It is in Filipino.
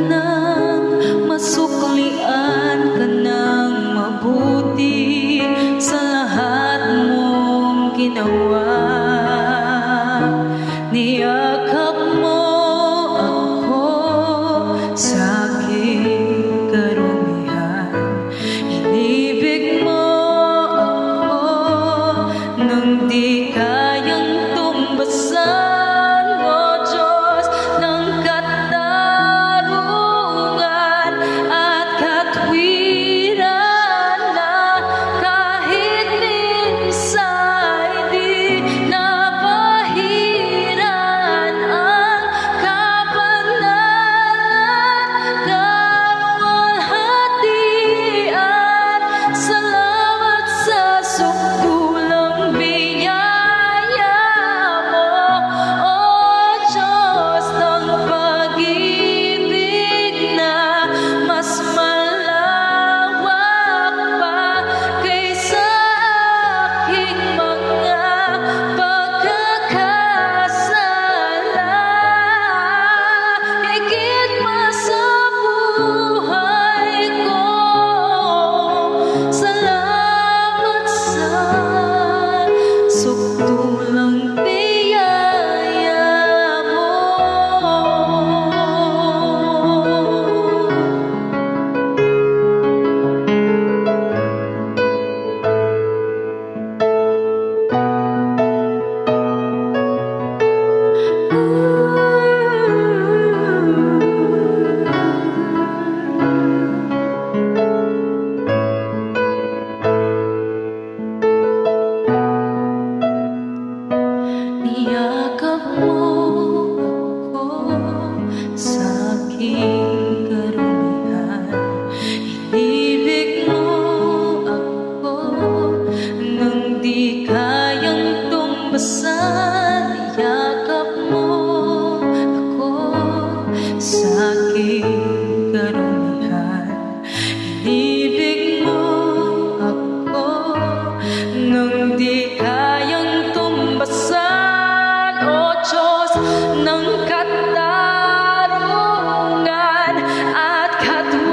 nang masuklian ka ng mabuti sa lahat mong ginawa. Niyakap mo ako sa aking karumihan. Inibig mo ako nang di kayang tumbasan, O Diyos ng katarungan at katwiran, na kahit minsan di napahiran ang kapanalan, kaluwalhatian. Salamat sa sukdulang biyaya mo, O Diyos ng pag-ibig na mas malawak pa kaysa aking mga pagkakasala. Higit pa sa buhay ko, salamat sa sukdulang biyaya mo. Niyakap mo ako sa aking karumihan. Inibig mo ako nang di kayang tumbasan. Niyakap mo ako sa aking karumihan. Inibig mo ako nang di kayang tumbasan, O Diyos ng katarungan at katwiran.